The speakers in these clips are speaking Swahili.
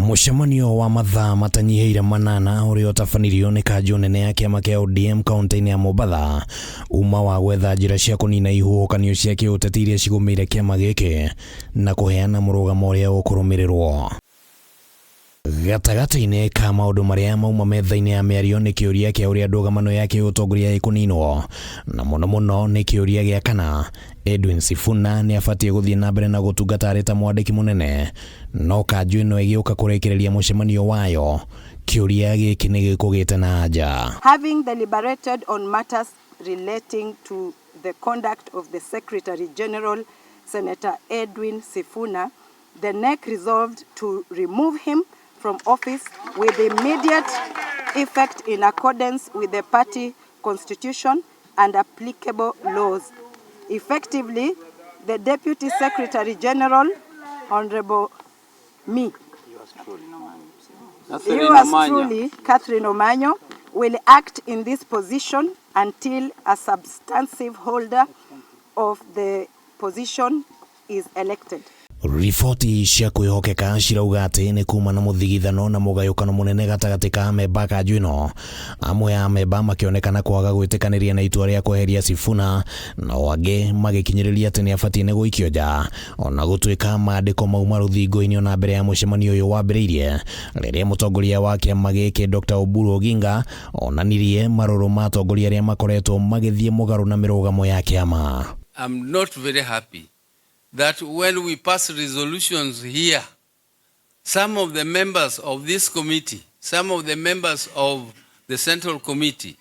Mũcemanio wa mathaa matanyiheire manana ũrĩa ũtabanirio nĩ kanjũ nene ya kĩama kĩa ODM kaunti-inĩ ya Mombatha uma wa gwetha njĩra cia kũnina ihuhũkanio cia kĩũteti iria cigũmĩire kĩama gĩkĩ na kũheana mũrũgamo ũrĩa ũkũrũmĩrĩrwo. Gatagatĩ-inĩ ka maũndũ marĩa mauma metha-inĩ ya mĩario nĩ kĩũria kĩa ũrĩa ndũgamano ya kĩũtongoria ĩkũninwo, na mũno mũno nĩ kĩũria gĩa kana Edwin Sifuna nĩ abatie gũthiĩ na mbere na gũtungata arĩ ta mwandĩki mũnene, no kanjũ ĩno ĩgĩũka kũrekereria mũcemanio wayo. Kĩũria gĩkĩ nĩ gĩkũgĩte na anja. Having deliberated on matters relating to the conduct of the Secretary General, Senator Edwin Sifuna, the NEC resolved to remove him from office with immediate effect in accordance with the party constitution and applicable laws. Effectively, the Deputy Secretary General, Honorable me, Catherine Omanyo, will act in this position until a substantive holder of the position is elected. Riboti cia kwĩhokeka cirauga atĩ nĩ kuma na mũthigithano na mũgayũkano mũnene gatagatĩ ka amemba kanjũ ĩno, amwe ya amemba makĩonekana kwaga gwĩtĩkanĩria na itua rĩa kweheria Sifuna, na angĩ magĩkinyĩrĩria atĩ nĩ abatie nĩ gũikio nja, ona gũtuĩka maandĩko mauma rũthingo-inĩ ona mbere ya mũcemanio ũyũ wambĩrĩirie, rĩrĩa mũtongoria wa kĩama gĩkĩ Dr. Oburu Oginga onanirie marũrũ ma atongoria arĩa makoretwo magĩthiĩ mũgarũ na mĩrũgamo ya kĩama. I'm not very happy that when we pass resolutions here, some of the members of this committee, some of the members of the Central Committee,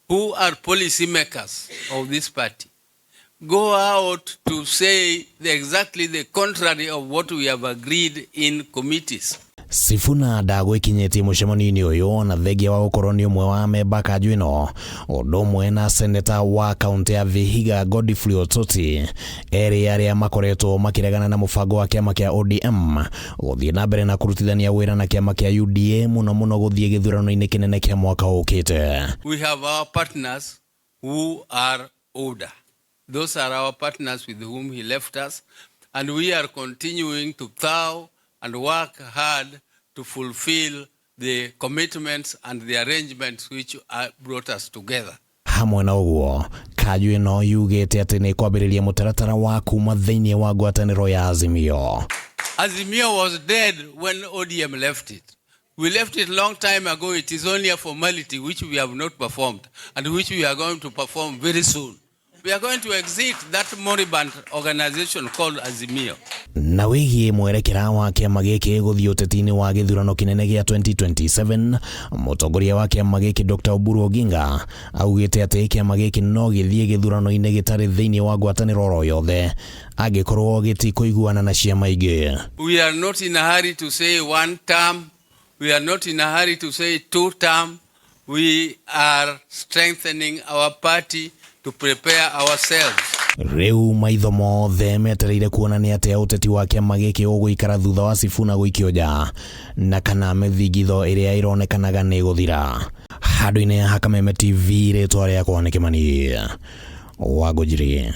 who are policy makers of this party, go out to say exactly the contrary of what we have agreed in committees. Sifuna ndagwĩkinyĩtie mũcemanio-inĩ ũyũ na thengia wa gũkorwo nĩ ũmwe wa amemba kanjũ ĩno, ũndũ ũmwe na seneta wa kaunti ya Vihiga Godfrey Ototi, erĩ arĩa makoretwo makĩregana na mũbango wa kĩama kĩa ODM gũthiĩ na mbere na kũrutithania wĩra na kĩama kĩa UDA mũno mũno gũthiĩ gĩthurano-inĩ kĩnene kĩa mwaka ũkĩte. We have our partners who are older. Those are our partners with whom he left us, and we are continuing to plow and work hard to fulfill the commitments and the arrangements which brought us together. Hamwe na ũguo, kanjũ ĩno yugĩte atĩ nĩ kwambĩrĩria mũtaratara wa kuma thĩinĩ wa ngwatanĩro ya Azimio. Azimio was dead when ODM left it. We left it a long time ago. It is only a formality which we have not performed and which we are going to perform very soon. We are going to exit that moribund organization called Azimio. Na wĩgiĩ mwerekera wa kĩama gĩkĩ gũthiĩ ũteti-inĩ wa gĩthurano kĩnene gĩa 2027, mũtongoria wa kĩama gĩkĩ Dr. Oburu Oginga augĩte atĩ kĩama gĩkĩ no gĩthiĩ gĩthurano-inĩ gĩtarĩ thĩinĩ wa ngwatanĩro oro yothe angĩkorwo gĩtikũiguana na ciama ingĩ. We are not in a hurry to say one term. We are not in a hurry to say two term. We are strengthening our party to prepare ourselves. Rĩu maitho mothe metereire kuona nĩ atĩa ũteti wa kĩama gĩkĩ ũgũikara thutha wa Sifuna gũikio nja, na kana mĩthigitho ĩrĩa ĩronekanaga nĩ gũthira. Handũ-inĩ ya Kameme TV, rĩtwa rĩakwa nĩ Kĩmani Wangũnjiri.